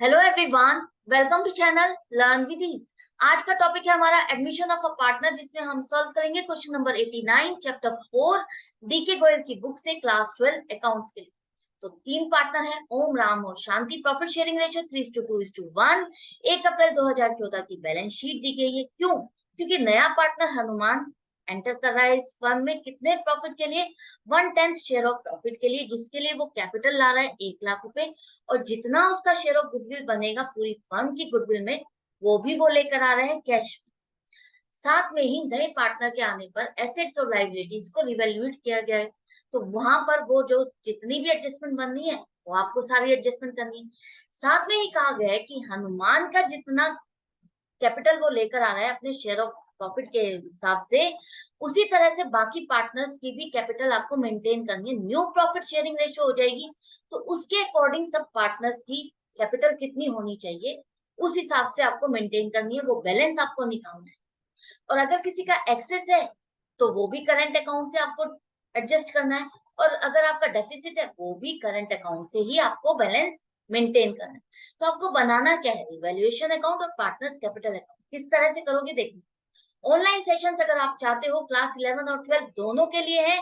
Hello everyone, welcome to channel learn with ease. आज का topic है हमारा एडमिशन ऑफ अ पार्टनर, जिसमें हम सॉल्व करेंगे क्वेश्चन नंबर 89 चैप्टर 4 डी के गोयल की बुक से क्लास 12 अकाउंट्स के लिए। तो तीन पार्टनर है, ओम, राम और शांति। Profit sharing ratio 3:2:1। 1 अप्रैल 2014 की बैलेंस शीट दी गई है। क्यों? क्योंकि नया पार्टनर हनुमान एंटर कर रहा है इस फर्म में। कितने प्रॉफिट के लिए? 1/10 शेयर ऑफ प्रॉफिट के लिए, जिसके लिए वो कैपिटल ला रहा है 1 लाख रुपए। और जितना उसका शेयर ऑफ गुडविल बनेगा पूरी फर्म की गुडविल में, वो भी वो लेकर आ रहे हैं कैश। साथ में ही नए पार्टनर के आने पर एसेट्स और लाइबिलिटीज को रिवैल्यूएट किया गया है। तो वहां पर वो जो जितनी भी एडजस्टमेंट बननी है, वो आपको सारी एडजस्टमेंट करनी है। साथ में ही कहा गया है कि हनुमान का जितना कैपिटल वो लेकर आ रहा है अपने शेयर ऑफ प्रॉफिट के हिसाब से, उसी तरह से बाकी पार्टनर्स की भी कैपिटल आपको मेंटेन करनी है। न्यू प्रॉफिट शेयरिंग रेशियो हो जाएगी, तो उसके अकॉर्डिंग सब पार्टनर्स की कैपिटल कितनी होनी चाहिए, उस हिसाब से आपको मेंटेन करनी है। वो बैलेंस आपको निकालना है। और अगर किसी का एक्सेस है, तो वो भी करंट अकाउंट से आपको एडजस्ट करना है। और अगर आपका डेफिसिट है, वो भी करंट अकाउंट से ही आपको बैलेंस मेंटेन करना है। तो आपको बनाना क्या है? इवैल्यूएशन अकाउंट और पार्टनर्स कैपिटल अकाउंट। किस तरह से करोगे देखिए। ऑनलाइन सेशंस अगर आप चाहते हो, क्लास 11 और 12 दोनों के लिए है।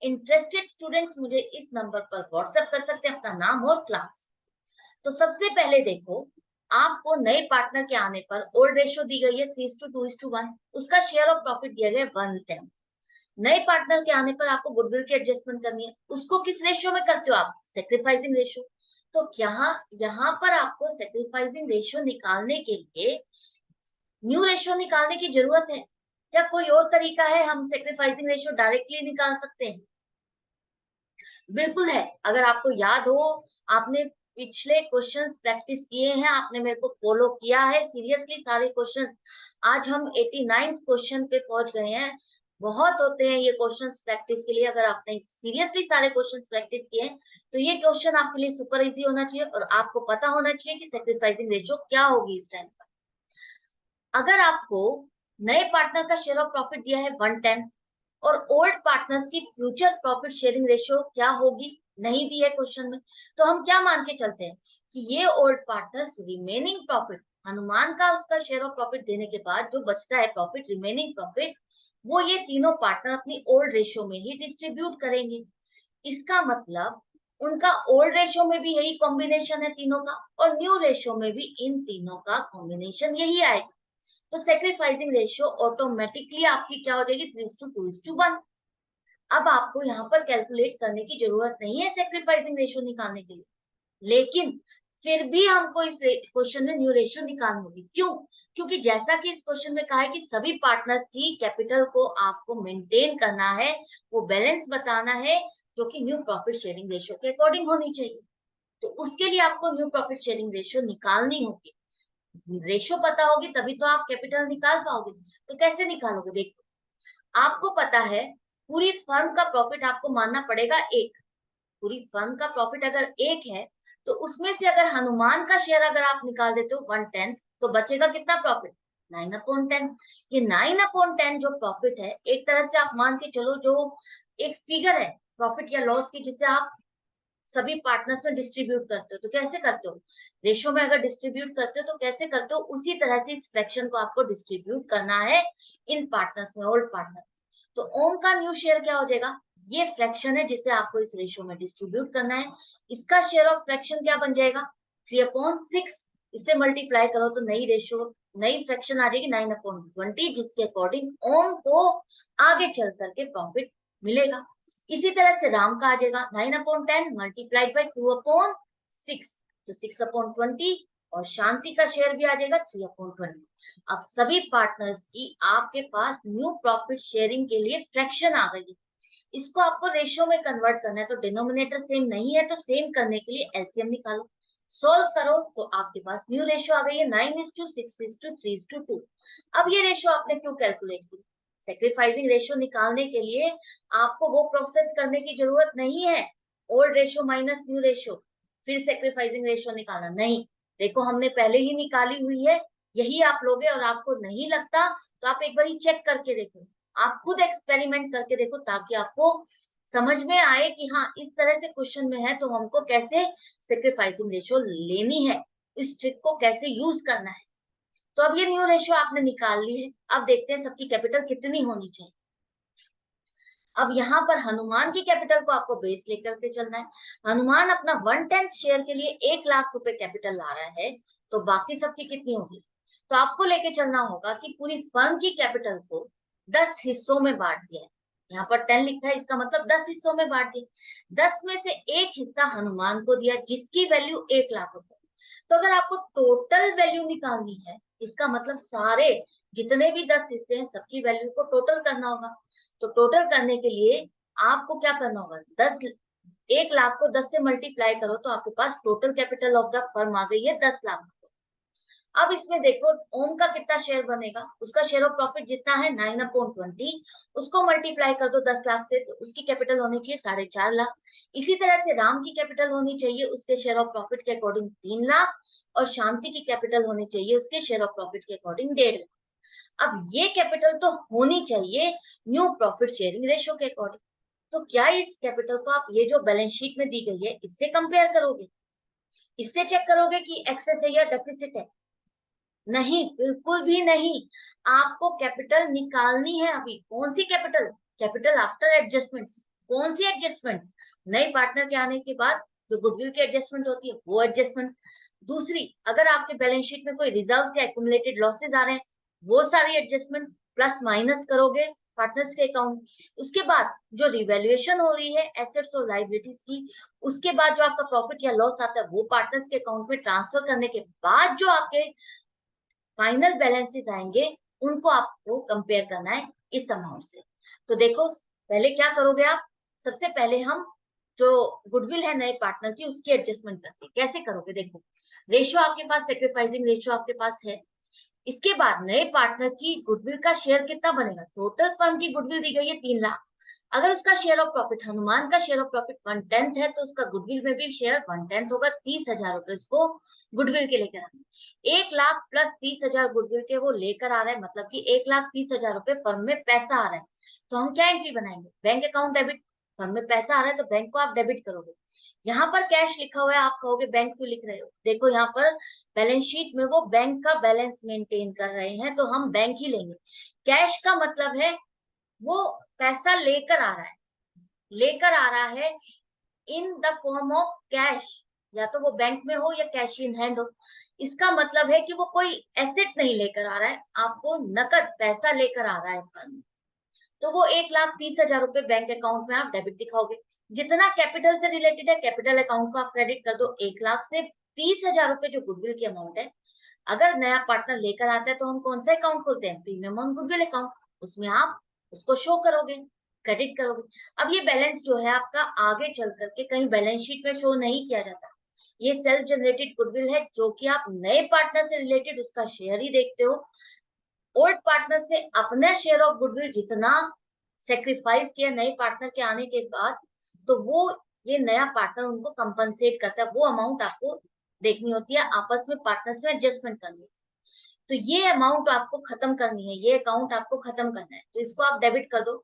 इंटरेस्टेड स्टूडेंट्स मुझे इस नंबर पर व्हाट्सएप कर सकते हैं अपना नाम और क्लास। तो सबसे पहले देखो, आपको नए पार्टनर के आने पर ओल्ड रेशियो दी गई है 3:2:1। उसका शेयर ऑफ प्रॉफिट दिया गया है 1/10। नए पार्टनर के आने पर आपको गुडविल की एडजस्टमेंट करनी है। उसको किस रेशियो में करते हो आप? Sacrificing ratio. तो क्या यहाँ पर आपको सेक्रीफाइसिंग रेशियो निकालने के लिए न्यू रेशियो निकालने की जरूरत है? क्या कोई और तरीका है? हम सेक्रीफाइसिंग रेशियो डायरेक्टली निकाल सकते हैं? बिल्कुल है। अगर आपको याद हो, आपने पिछले क्वेश्चंस प्रैक्टिस किए हैं, आपने मेरे को फॉलो किया है सीरियसली सारे क्वेश्चंस। आज हम 89 क्वेश्चन पे पहुंच गए हैं। बहुत होते हैं ये क्वेश्चंस प्रैक्टिस के लिए। अगर आपने सीरियसली सारे क्वेश्चंस प्रैक्टिस किए हैं, तो ये क्वेश्चन आपके लिए सुपर इजी होना चाहिए और आपको पता होना चाहिए कि सेक्रीफाइसिंग रेशियो क्या होगी इस टाइम पर। अगर आपको नए पार्टनर का शेयर ऑफ प्रॉफिट दिया है 1/10, और ओल्ड पार्टनर्स की फ्यूचर प्रॉफिट शेयरिंग रेशियो क्या होगी नहीं दी है क्वेश्चन में, तो हम क्या मान के चलते हैं कि ये old partners remaining profit, Hanuman का उसका शेयर ऑफ प्रॉफिट देने के बाद जो बचता है प्रॉफिट, रिमेनिंग प्रॉफिट, वो ये तीनों पार्टनर अपनी ओल्ड रेशियो में ही डिस्ट्रीब्यूट करेंगे। इसका मतलब उनका ओल्ड रेशियो में भी यही कॉम्बिनेशन है तीनों का, और न्यू रेशियो में भी इन तीनों का कॉम्बिनेशन यही आएगा। तो सेक्रीफाइसिंग रेशियो ऑटोमेटिकली आपकी क्या हो जाएगी? 3:2:1। अब आपको यहाँ पर कैलकुलेट करने की जरूरत नहीं है सेक्रीफाइसिंग रेशियो निकालने के लिए, लेकिन फिर भी हमको इस क्वेश्चन में न्यू रेशियो निकालनी होगी। क्यों? क्योंकि जैसा कि इस क्वेश्चन में कहा है कि सभी पार्टनर्स की कैपिटल को आपको मेंटेन करना है, वो बैलेंस बताना है, जो कि न्यू प्रॉफिट शेयरिंग रेशियो के अकॉर्डिंग होनी चाहिए। तो उसके लिए आपको न्यू प्रॉफिट शेयरिंग रेशियो निकालनी होगी। रेशियो पता होगी तभी तो आप कैपिटल निकाल पाओगे। तो कैसे निकालोगे? देखो, आपको पता है पूरी फर्म का प्रॉफिट आपको मानना पड़ेगा 1। पूरी फर्म का प्रॉफिट अगर 1 है, तो उसमें से अगर हनुमान का शेयर अगर आप निकाल देते हो 1/10, तो बचेगा कितना प्रॉफिट? 9/10। ये 9/10 जो प्रॉफिट है, एक तरह से आप मान के चलो जो एक फिगर है प्रॉफिट या लॉस की, जिसे आप सभी पार्टनर्स में डिस्ट्रीब्यूट करते हो। तो कैसे करते हो? रेशो में अगर डिस्ट्रीब्यूट करते हो तो कैसे करते हो? उसी तरह से इस फ्रैक्शन को आपको डिस्ट्रीब्यूट करना है इन पार्टनर्स में, ओल्ड पार्टनर। तो ओम का न्यू शेयर क्या हो जाएगा? ये फ्रैक्शन है जिसे आपको इस रेशो में डिस्ट्रीब्यूट करना है। इसका शेयर ऑफ फ्रैक्शन क्या बन जाएगा? 3/6। इसे मल्टीप्लाई करो तो नई रेशो, नई फ्रैक्शन आ जाएगी 9/20, जिसके अकॉर्डिंग ओम को आगे चल करके प्रॉफिट मिलेगा। इसी तरह से राम का आ जाएगा 9/10 मल्टीप्लाइड बाई 2/6, तो 6/20। और शांति का शेयर भी आ जाएगा 3/20। अब सभी पार्टनर्स की आपके पास न्यू प्रॉफिट शेयरिंग के लिए फ्रैक्शन आ गई है। इसको आपको रेशियो में कन्वर्ट करना है, तो डिनोमिनेटर सेम नहीं है, तो सेम करने के लिए एलसीएम निकालो, सोल्व करो, तो आपके पास न्यू रेशियो आ गई है 9:6:3:2। अब ये रेशियो आपने क्यों कैलकुलेट की? सेक्रीफाइसिंग रेशियो निकालने के लिए आपको वो प्रोसेस करने की जरूरत नहीं है, old ratio minus new ratio फिर सेक्रीफाइसिंग रेशियो निकालना नहीं। देखो, हमने पहले ही निकाली हुई है, यही आप लोगे। और आपको नहीं लगता तो आप एक बार ही चेक करके देखो, आप खुद एक्सपेरिमेंट करके देखो, ताकि आपको समझ में आए कि हाँ, इस तरह से क्वेश्चन में है तो हमको कैसे सेक्रीफाइसिंग रेशियो लेनी है। इस ट्रिक को कैसे यूज करना है। तो अब ये न्यू रेशियो आपने निकाल ली है। अब देखते हैं सबकी कैपिटल कितनी होनी चाहिए। अब यहाँ पर हनुमान की कैपिटल को आपको बेस लेकर के चलना है। हनुमान अपना 1/10 शेयर के लिए 1,00,000 रुपए कैपिटल ला रहा है, तो बाकी सबकी कितनी होगी। तो आपको लेके चलना होगा कि पूरी फर्म की कैपिटल को 10 हिस्सों में बांट दिया है। यहाँ पर 10 लिखा है, इसका मतलब 10 हिस्सों में बांट दिया। 10 में से एक हिस्सा हनुमान को दिया, जिसकी वैल्यू 1,00,000 रुपए। तो अगर आपको टोटल वैल्यू निकालनी है, इसका मतलब सारे जितने भी 10 हिस्से हैं सबकी वैल्यू को टोटल करना होगा। तो टोटल करने के लिए आपको क्या करना होगा, 1,00,000 को 10 से मल्टीप्लाई करो तो आपके पास total capital of the firm आ गई है 10,00,000। अब इसमें देखो ओम का कितना शेयर बनेगा, उसका शेयर ऑफ प्रॉफिट जितना है 9/20, उसको मल्टीप्लाई कर दो 10,00,000 से, तो उसकी कैपिटल होनी चाहिए 4.5 लाख। इसी तरह से राम की कैपिटल होनी चाहिए उसके शेयर ऑफ प्रॉफिट के अकॉर्डिंग 3,00,000, और शांति की कैपिटल होनी चाहिए उसके शेयर ऑफ प्रॉफिट के अकॉर्डिंग 1.5 लाख। अब ये कैपिटल तो होनी चाहिए न्यू प्रॉफिट शेयरिंग रेशियो के अकॉर्डिंग। तो क्या इस कैपिटल को आप ये जो बैलेंस शीट में दी गई है इससे कंपेयर करोगे, इससे चेक करोगे कि एक्सेस है या डेफिसिट है? नहीं, बिल्कुल भी नहीं। आपको कैपिटल निकालनी है अभी। कौन सी कैपिटल? Capital after adjustments. कौन सी एडजस्टमेंट्स? नए पार्टनर के आने के बाद जो गुडविल की एडजस्टमेंट होती है वो एडजस्टमेंट। दूसरी, अगर आपके बैलेंस शीट में कोई रिजर्व या एक्यूमुलेटेड लॉसेज आ रहे हैं, वो सारी एडजस्टमेंट प्लस माइनस करोगे पार्टनर्स के अकाउंट। उसके बाद जो रिवैल्यूएशन हो रही है एसेट्स और लाइबिलिटीज की, उसके बाद जो आपका प्रॉफिट या लॉस आता है वो पार्टनर्स के अकाउंट में ट्रांसफर करने के बाद जो आपके फाइनल बैलेंसेस आएंगे, उनको आपको कंपेयर करना है इस अमाउंट से। तो देखो पहले क्या करोगे आप, सबसे पहले हम जो गुडविल है नए पार्टनर की उसकी एडजस्टमेंट करते हैं। कैसे करोगे, देखो रेशियो आपके पास, सेक्रीफाइसिंग रेशियो आपके पास है। इसके बाद नए पार्टनर की गुडविल का शेयर कितना बनेगा। टोटल फर्म की गुडविल दी गई है 3,00,000। अगर उसका शेयर ऑफ प्रॉफिट, हनुमान का शेयर ऑफ प्रॉफिट 1/10 है, तो उसका गुडविल में भी शेयर 1/10 होगा। 30,000 रुपए उसको गुडविल के लेकर आना। 1,00,000 प्लस 30,000 गुडविल के वो लेकर आ रहा है, मतलब कि 1,30,000 रुपए फर्म में पैसा आ रहा है। तो हम क्या एंट्री बनाएंगे, बैंक अकाउंट डेबिट। फर्म में पैसा आ रहा है तो बैंक को आप डेबिट करोगे। यहाँ पर कैश लिखा हुआ है, आप कहोगे बैंक क्यों लिख रहे हो। देखो यहाँ पर बैलेंस शीट में वो बैंक का बैलेंस मेंटेन कर रहे हैं, तो हम बैंक ही लेंगे। कैश का मतलब है वो पैसा लेकर आ रहा है, लेकर आ रहा है in the form of cash, या तो वो बैंक में हो या कैश इन हैंड हो। इसका मतलब है कि वो कोई एसेट नहीं लेकर आ रहा है, आपको नकद पैसा लेकर आ रहा है फर्म। तो वो 1,30,000 रुपए बैंक अकाउंट में आप डेबिट दिखाओगे। जितना कैपिटल से रिलेटेड है कैपिटल अकाउंट को आप क्रेडिट कर दो 1,00,000 से। 30,000 रुपए जो गुडविल की अमाउंट है, अगर नया पार्टनर लेकर आता है तो हम कौन सा अकाउंट खोलते हैं, प्रीमियम ऑन गुडविल अकाउंट। उसमें आप उसको शो करोगे, क्रेडिट करोगे। अब ये बैलेंस जो है आपका आगे चल करके कहीं बैलेंस शीट में शो नहीं किया जाता। ये सेल्फ जनरेटेड गुडविल है, जो कि आप नए पार्टनर से रिलेटेड उसका शेयर ही देखते हो। ओल्ड पार्टनर्स ने अपना शेयर ऑफ गुडविल जितना सेक्रीफाइस किया नए पार्टनर के आने के बाद, तो वो ये नया पार्टनर उनको कंपनसेट करता है। वो अमाउंट आपको देखनी होती है, आपस में पार्टनर्स में एडजस्टमेंट करनी है। तो ये अमाउंट आपको खत्म करनी है, ये अकाउंट आपको खत्म करना है, तो इसको आप डेबिट कर दो।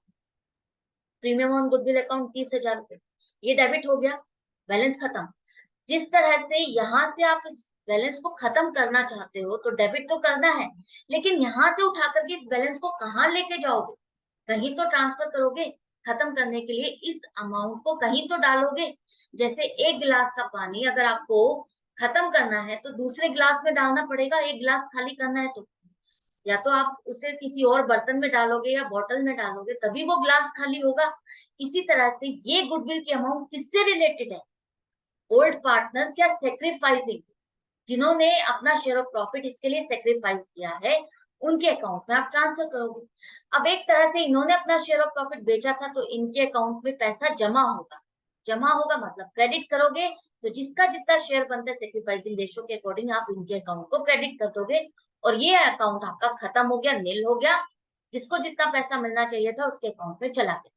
प्रीमियम ऑन गुडविल अकाउंट 30,000 रुपए, ये डेबिट हो गया, बैलेंस खत्म। जिस तरह से यहाँ से आप इस बैलेंस को खत्म करना चाहते हो तो डेबिट तो करना है, लेकिन यहाँ से उठा करके इस बैलेंस को कहाँ लेके जाओगे, कहीं तो ट्रांसफर करोगे। खत्म करने के लिए इस अमाउंट को कहीं तो डालोगे। जैसे एक गिलास का पानी अगर आपको खत्म करना है तो दूसरे गिलास में डालना पड़ेगा, एक गिलास खाली करना है तो, या तो आप उसे किसी और बर्तन में डालोगे या बॉटल में डालोगे, तभी वो ग्लास खाली होगा। इसी तरह से ये गुडविल की अमाउंट किससे रिलेटेड है, ओल्ड पार्टनर्स या सेक्रीफाइसिंग, जिन्होंने अपना शेयर ऑफ प्रॉफिट इसके लिए सेक्रीफाइस किया है, उनके अकाउंट में आप ट्रांसफर करोगे। अब एक तरह से इन्होंने अपना शेयर ऑफ प्रॉफिट बेचा था तो इनके अकाउंट में पैसा जमा होगा। जमा होगा मतलब क्रेडिट करोगे, तो जिसका जितना शेयर बनता है सेक्रीफाइसिंग रेशियो के अकॉर्डिंग आप इनके अकाउंट को क्रेडिट कर दोगे, और ये अकाउंट आपका खत्म हो गया, नील हो गया। जिसको जितना पैसा मिलना चाहिए था उसके अकाउंट में चला गया।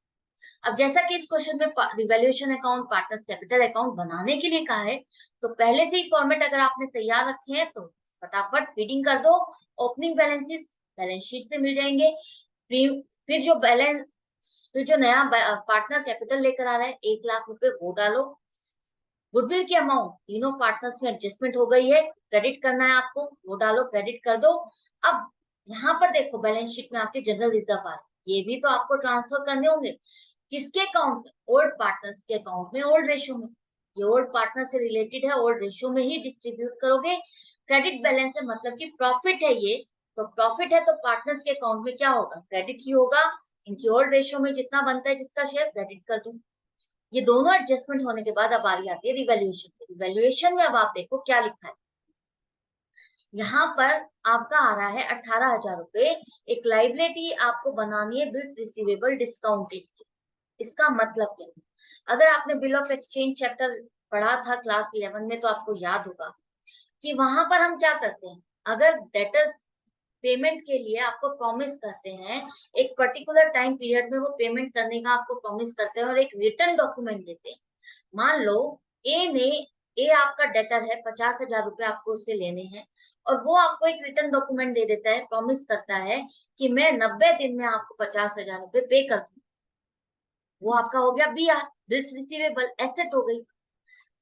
अब जैसा कि इस क्वेश्चन में revaluation account, partners capital account बनाने के लिए कहा है, तो पहले से ही फॉर्मेट अगर आपने तैयार रखे हैं तो फटाफट फीडिंग कर दो। ओपनिंग बैलेंसेस बैलेंस शीट से मिल जाएंगे। फिर जो बैलेंस, फिर जो नया पार्टनर कैपिटल लेकर आ रहा है 1,00,000 रुपए वो डालो। गुडविल की अमाउंट तीनों पार्टनर्स में एडजस्टमेंट हो गई है, क्रेडिट करना है आपको, वो डालो, क्रेडिट कर दो। अब यहाँ पर देखो बैलेंस शीट में आपके जनरल रिजर्व आ रहे हैं, ये भी तो आपको ट्रांसफर करने होंगे। किसके अकाउंट में? ओल्ड पार्टनर्स के अकाउंट में, ओल्ड रेशियो में। ये ओल्ड पार्टनर से रिलेटेड है, ओल्ड रेशियो में ही डिस्ट्रीब्यूट करोगे। क्रेडिट बैलेंस है मतलब कि प्रॉफिट है ये, तो प्रॉफिट है तो पार्टनर्स के अकाउंट में क्या होगा? क्रेडिट ही होगा। इनकी ओल्ड रेशियो में जितना बनता है जिसका शेयर, क्रेडिट कर दूं। ये दोनों एडजस्टमेंट होने के बाद अब बारी आती है रिवैल्यूएशन। रिवैल्यूएशन में अब आप देखो क्या लिखा है। यहाँ पर आपका आ रहा है 18,000 रुपए। एक लाइबिलिटी आपको बनानी है बिल्स रिसीवेबल डिस्काउंटेड की। इसका मतलब क्या है? अगर आपने बिल ऑफ एक्सचेंज चैप्टर पढ़ा था क्लास 11 में तो आपको याद होगा कि वहां पर हम क्या करते हैं, अगर डेटर्स पेमेंट के लिए आपको प्रॉमिस करते हैं, एक पर्टिकुलर टाइम पीरियड में वो पेमेंट करने का आपको प्रॉमिस करते हैं और एक रिटर्न डॉक्यूमेंट देते हैं। मान लो ए आपका डेटर है, 50,000 रुपए आपको उससे लेने हैं, और वो आपको एक रिटर्न डॉक्यूमेंट दे देता है, प्रॉमिस करता है कि मैं 90 दिन में आपको 50,000 रुपए पे कर दूं। वो आपका हो गया बीआर, बिल्स रिसीवेबल एसेट हो गई।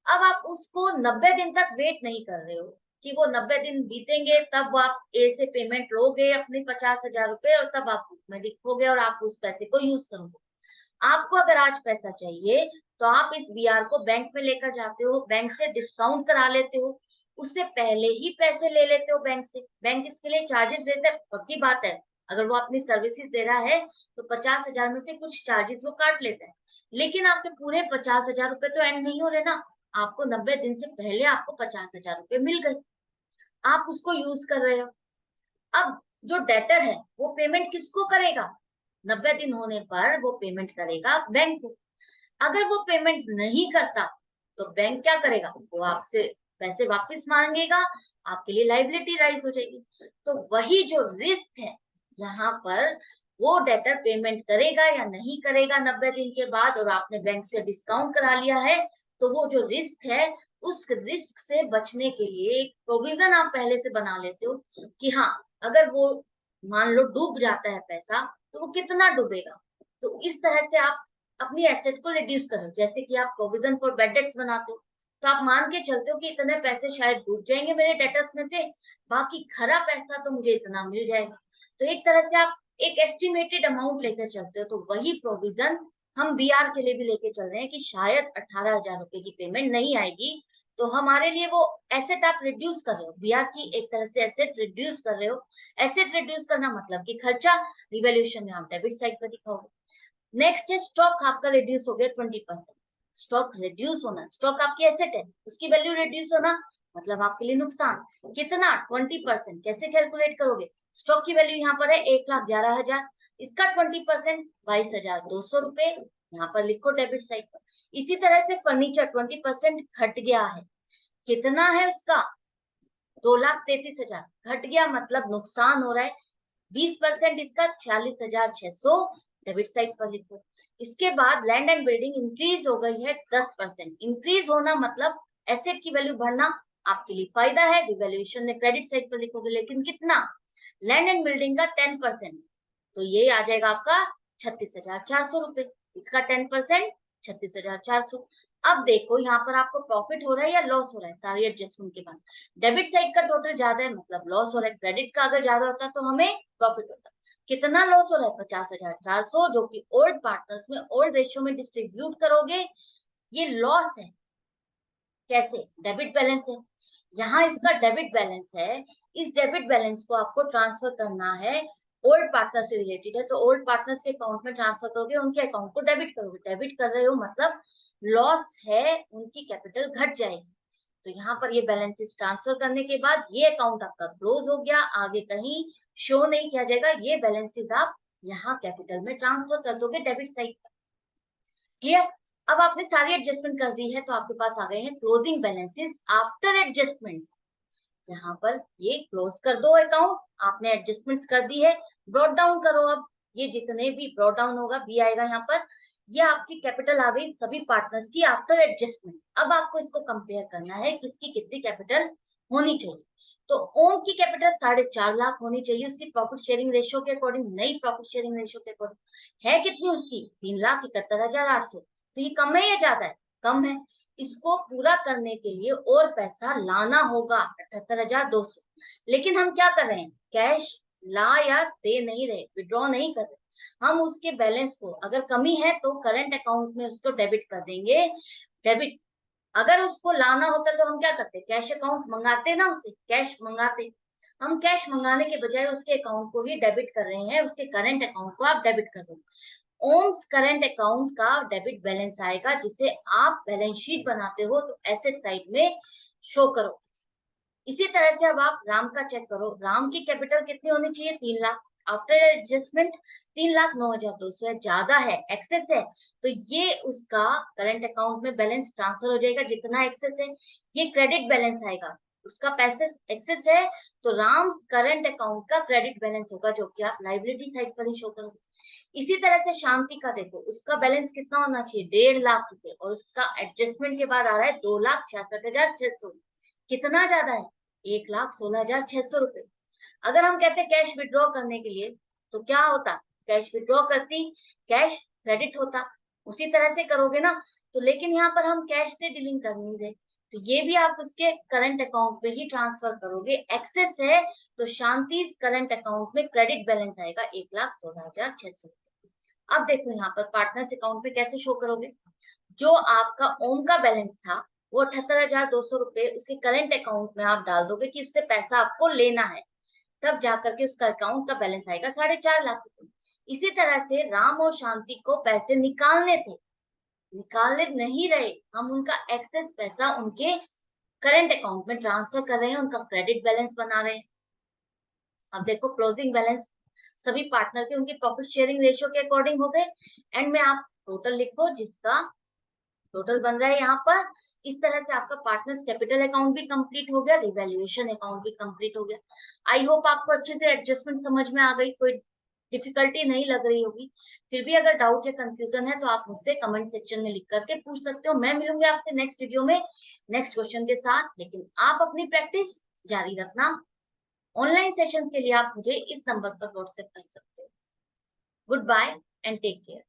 अब आप उसको 90 दिन तक वेट नहीं कर रहे हो कि वो 90 दिन बीतेंगे तब आप ए से पेमेंट लोगे अपने 50,000 रुपए और तब आप बुक में लिखोगे और आप उस पैसे को यूज करोगे। आपको अगर आज पैसा चाहिए तो आप इस बीआर को बैंक में लेकर जाते हो, बैंक से डिस्काउंट करा लेते हो, उससे पहले ही पैसे ले लेते हो बैंक से। बैंक इसके लिए चार्जेस देता है, पक्की बात है। अगर वो अपनी सर्विसेज दे रहा है तो 50,000 में से कुछ चार्जेस वो काट लेता है, लेकिन आपके पूरे 50,000 रुपए तो एंड नहीं हो रहे ना। आपको 90 दिन से पहले आपको 50,000 रुपए मिल गए, आप उसको यूज कर रहे हो। अब जो डेटर है वो पेमेंट किसको करेगा? 90 दिन होने पर वो पेमेंट करेगा बैंक को। अगर वो पेमेंट नहीं करता तो बैंक क्या करेगा? वो आपसे पैसे वापस मांगेगा, आपके लिए लाइबिलिटी राइज हो जाएगी। तो वही जो रिस्क है यहाँ पर, वो डेटर पेमेंट करेगा या नहीं करेगा 90 दिन के बाद, और आपने बैंक से डिस्काउंट करा लिया है, तो वो जो रिस्क है, उस रिस्क से बचने के लिए एक प्रोविजन आप पहले से बना लेते हो कि हाँ, अगर वो मान लो डूब जाता है पैसा, तो वो कितना डूबेगा। तो इस तरह से आप अपनी एसेट को रिड्यूस करो। जैसे कि आप प्रोविजन फॉर बैड डेट्स बनाते हो, तो आप मान के चलते हो कि इतने पैसे शायद डूब जाएंगे मेरे डेटर्स में से, बाकी खरा पैसा तो मुझे इतना मिल जाएगा। तो एक तरह से आप एक एस्टिमेटेड अमाउंट लेकर चलते हो। तो वही प्रोविजन हम बीआर के लिए भी लेके चल रहे हैं कि शायद 18,000 रुपए की पेमेंट नहीं आएगी, तो हमारे लिए वो एसेट आप रिड्यूस कर रहे हो, बीआर की एक तरह से एसेट रिड्यूस कर रहे हो। एसेट रिड्यूस करना मतलब कि खर्चा, रिवैल्यूएशन में आप डेबिट साइड पर दिखाओगे। नेक्स्ट है स्टॉक, आपका रिड्यूस हो गया 20%। स्टॉक रिड्यूस होना, स्टॉक आपकी एसेट है, उसकी वैल्यू रिड्यूस होना मतलब आपके लिए नुकसान। कितना? 20%। कैसे कैलकुलेट करोगे? स्टॉक की वैल्यू यहाँ पर है 1,11,000, इसका 20% 22,200 रुपए, यहाँ पर लिखो डेबिट साइड पर। इसी तरह से फर्नीचर 20% घट गया है, कितना है उसका? 2,33,000 घट गया मतलब नुकसान हो रहा है। 20% इसका 46,600 डेबिट साइड पर लिखो। इसके बाद लैंड एंड बिल्डिंग इंक्रीज हो गई है 10%। इंक्रीज होना मतलब एसेट की वैल्यू बढ़ना, आपके लिए फायदा है, डिवैल्यूएशन में क्रेडिट साइड पर लिखोगे। लेकिन कितना? लैंड एंड बिल्डिंग का 10%, तो ये आ जाएगा आपका 36,400 रुपए। इसका 10% 36,400। अब देखो यहाँ पर आपको प्रॉफिट हो रहा है या लॉस हो रहा है सारी एडजस्टमेंट के बाद? डेबिट साइड का टोटल ज्यादा है मतलब लॉस हो रहा है, क्रेडिट का अगर ज्यादा होता तो हमें प्रॉफिट होता। कितना लॉस हो रहा है? 50,400, जो कि ओल्ड पार्टनर्स में ओल्ड रेशियो में डिस्ट्रीब्यूट करोगे। ये लॉस है। कैसे? डेबिट बैलेंस है, यहाँ इसका डेबिट बैलेंस है। इस डेबिट बैलेंस को आपको ट्रांसफर करना है, ओल्ड पार्टनर से रिलेटेड है, तो ओल्ड पार्टनर्स के अकाउंट में ट्रांसफर करोगे, उनके अकाउंट को डेबिट करोगे। डेबिट कर रहे हो मतलब लॉस है, उनकी कैपिटल घट जाएगी। तो यहाँ पर ये बैलेंसेस ट्रांसफर करने के बाद ये अकाउंट आपका क्लोज हो गया, आगे कहीं शो नहीं किया जाएगा। ये बैलेंसेस आप यहाँ कैपिटल में ट्रांसफर कर दोगे डेबिट साइड पर। क्लियर? अब आपने सारी एडजस्टमेंट कर दी है तो आपके पास आ गए हैं क्लोजिंग बैलेंसेस आफ्टर एडजस्टमेंट। यहाँ पर ये क्लोज कर दो अकाउंट, आपने एडजस्टमेंट्स कर दी है। ब्रॉट डाउन करो, अब ये जितने भी ब्रॉट डाउन होगा बी आएगा यहाँ पर। ये आपकी कैपिटल आ गई सभी पार्टनर्स की आफ्टर एडजस्टमेंट। अब आपको इसको कंपेयर करना है किसकी कितनी कैपिटल होनी चाहिए। तो ओम की कैपिटल 4.5 लाख होनी चाहिए उसकी प्रॉफिट शेयरिंग रेशियो के अकॉर्डिंग, नई प्रॉफिट शेयरिंग रेशियो के अकॉर्डिंग। है कितनी उसकी? 3,71,800। तो ये कम है या ज्यादा है? कम है, इसको पूरा करने के लिए और पैसा लाना होगा 78,200। लेकिन हम क्या कर रहे हैं, कैश ला या दे नहीं रहे, विड्रॉ नहीं कर रहे, हम उसके बैलेंस को अगर कमी है तो करंट अकाउंट में उसको डेबिट कर देंगे। डेबिट अगर उसको लाना होता तो हम क्या करते, कैश अकाउंट मंगाते ना, उसे कैश मंगाते। हम कैश मंगाने के बजाय उसके अकाउंट को ही डेबिट कर रहे हैं, उसके करंट अकाउंट को आप डेबिट कर दो। ओम्स करंट अकाउंट का डेबिट बैलेंस आएगा, जिसे आप बैलेंस शीट बनाते हो तो एसेट साइड में शो करो। इसी तरह से अब आप राम का चेक करो, राम की कैपिटल कितनी होनी चाहिए, 3 लाख। आफ्टर एडजस्टमेंट 3,09,200 है, ज्यादा है, एक्सेस है, तो ये उसका करंट अकाउंट में बैलेंस ट्रांसफर हो जाएगा। जितना एक्सेस है ये क्रेडिट बैलेंस आएगा, उसका पैसे एक्सेस है तो राम्स करंट अकाउंट का क्रेडिट बैलेंस होगा, जो कि आप लाइबिलिटी साइड पर ही शो करोगे। इसी तरह से शांति का देखो, उसका बैलेंस कितना होना चाहिए, 1.5 लाख रुपए, और उसका एडजस्टमेंट के बाद आ रहा है 2,66,600। कितना ज्यादा है, 1,16,600 रुपए। अगर हम कहते कैश विड्रॉ करने के लिए तो क्या होता, कैश विड्रॉ करती, कैश क्रेडिट होता, उसी तरह से करोगे ना। तो लेकिन यहाँ पर हम कैश से डीलिंग कर नहीं रहे, तो ये भी आप उसके करंट अकाउंट पे ही ट्रांसफर करोगे। एक्सेस है तो शांति करंट अकाउंट में क्रेडिट बैलेंस आएगा 1,16,600। अब देखो यहाँ पर पार्टनर्स अकाउंट में कैसे शो करोगे, जो आपका ओम का बैलेंस था वो 78,200 रुपए उसके करंट अकाउंट में आप डाल दोगे कि उससे पैसा आपको लेना है, तब जाकर के उसका अकाउंट का बैलेंस आएगा 4.5 लाख रुपए। इसी तरह से राम और शांति को पैसे निकालने थे, निकालने नहीं रहे, हम उनका एक्सेस पैसा उनके करंट अकाउंट में ट्रांसफर कर रहे हैं, उनका क्रेडिट बैलेंस बना रहे हैं। अब देखो क्लोजिंग बैलेंस सभी पार्टनर के उनकी प्रॉफिट शेयरिंग रेशियो के अकॉर्डिंग हो गए। एंड में आप टोटल लिखो, जिसका टोटल बन रहा है यहाँ पर। इस तरह से आपका पार्टनर्स कैपिटल अकाउंट भी कंप्लीट हो गया, रिवैल्यूएशन अकाउंट भी कंप्लीट हो गया। आई होप आपको अच्छे से एडजस्टमेंट समझ में आ गई, कोई डिफिकल्टी नहीं लग रही होगी। फिर भी अगर डाउट या कंफ्यूजन है तो आप मुझसे कमेंट सेक्शन में लिख करके पूछ सकते हो। मैं मिलूंगी आपसे नेक्स्ट वीडियो में नेक्स्ट क्वेश्चन के साथ, लेकिन आप अपनी प्रैक्टिस जारी रखना। ऑनलाइन सेशंस के लिए आप मुझे इस नंबर पर व्हाट्सएप कर सकते हो। Good bye and take care.